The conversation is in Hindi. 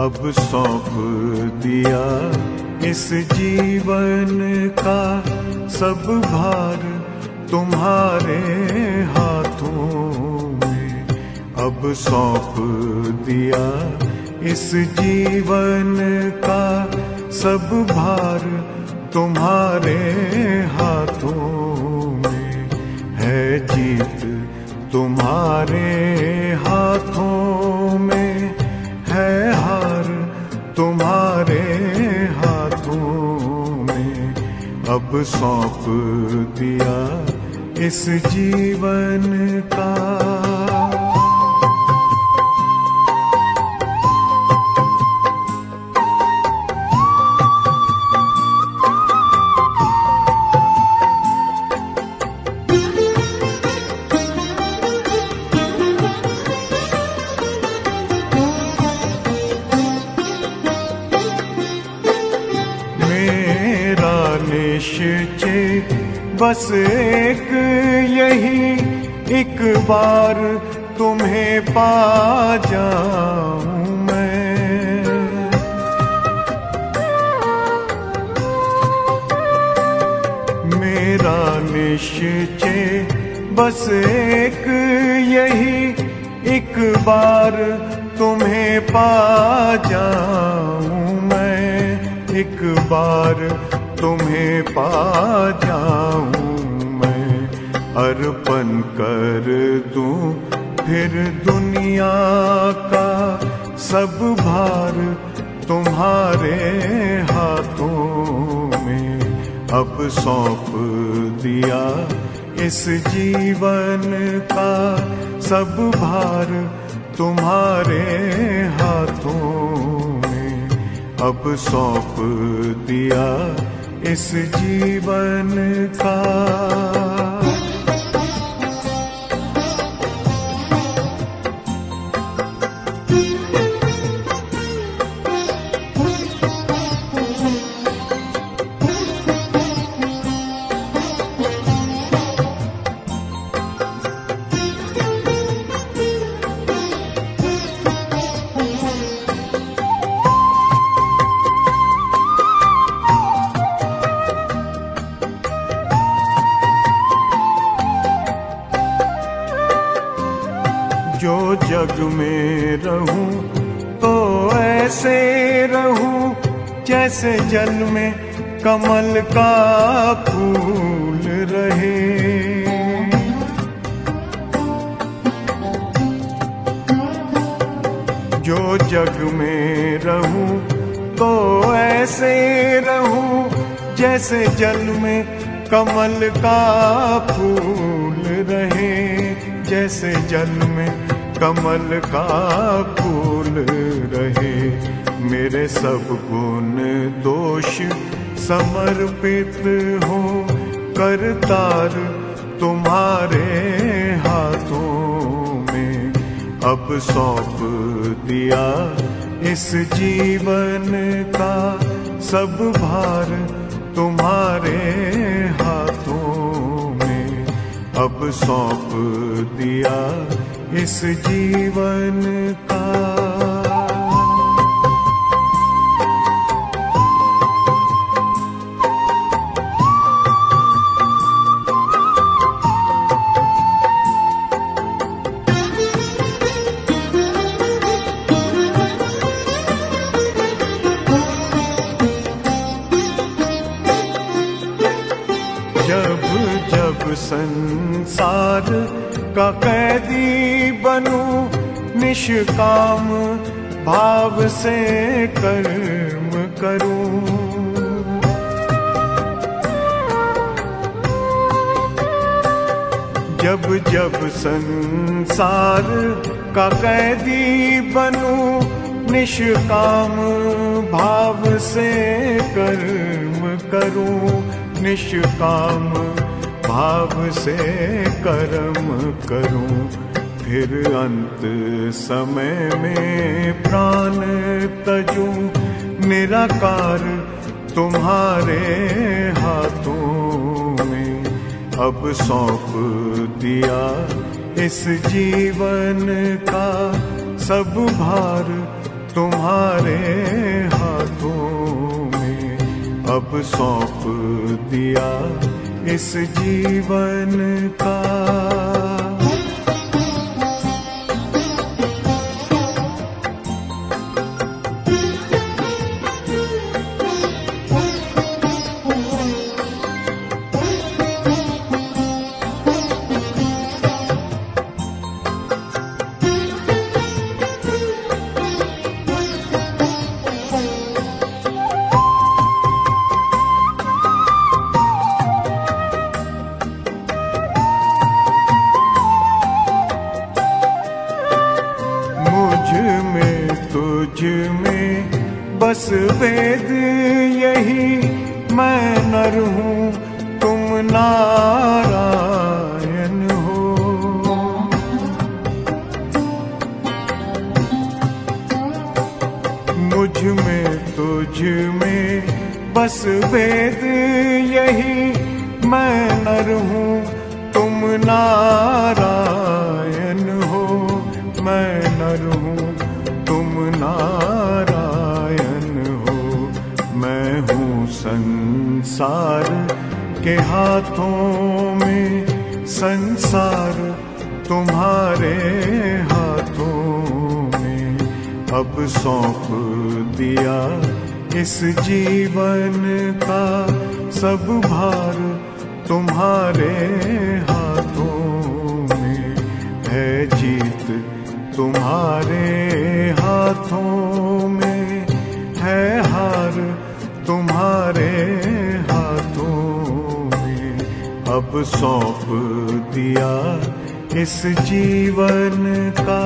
अब सौंप दिया इस जीवन का सब भार तुम्हारे हाथों में। अब सौंप दिया इस जीवन का सब भार तुम्हारे हाथों में। है जीत तुम्हारे हाथों में, है हार तुम्हारे हाथों में। अब सौंप दिया इस जीवन का। निश्चय बस एक यही, एक बार तुम्हें पा जाऊं मैं। मेरा निश्चय बस एक यही, एक बार तुम्हें पा जाऊं मैं। एक बार तुम्हें पा जाऊं मैं। अर्पण कर दूं फिर दुनिया का सब भार तुम्हारे हाथों में। अब सौंप दिया इस जीवन का सब भार तुम्हारे हाथों में। अब सौंप दिया इस जीवन का। जो जग में रहूं तो ऐसे रहूं जैसे जल में कमल का फूल रहे। जो जग में रहूं तो ऐसे रहूं जैसे जल में कमल का फूल रहे। जैसे जल में कमल का फूल रहे। मेरे सब गुण दोष समर्पित हो करतार तुम्हारे हाथों में। अब सौंप दिया इस जीवन का सब भार तुम्हारे हाथों में। अब सौंप दिया इस जीवन का। जब जब संसार का कैदी बनूं, निष्काम भाव से कर्म करूं। जब जब संसार का कैदी बनूं, निष्काम भाव से कर्म करूं, निष्काम भाव से कर्म करूं। फिर अंत समय में प्राण तजूं, निराकार तुम्हारे हाथों में। अब सौंप दिया इस जीवन का सब भार तुम्हारे हाथों में। अब सौंप दिया इस जीवन का। तुझ में बस वेद यही, मैं नर हूँ तुम नारायण हो। मुझ में तुझ में बस वेद यही, मैं नर हूँ तुम नारायण हो। मैं नर हूँ तुम नारायण हो। मैं हूँ संसार के हाथों में, संसार तुम्हारे हाथों में। अब सौंप दिया इस जीवन का सब भार तुम्हारे हाथों में। है जीत तुम्हारे हाथों में, है हार तुम्हारे हाथों में। अब सौंप दिया इस जीवन का।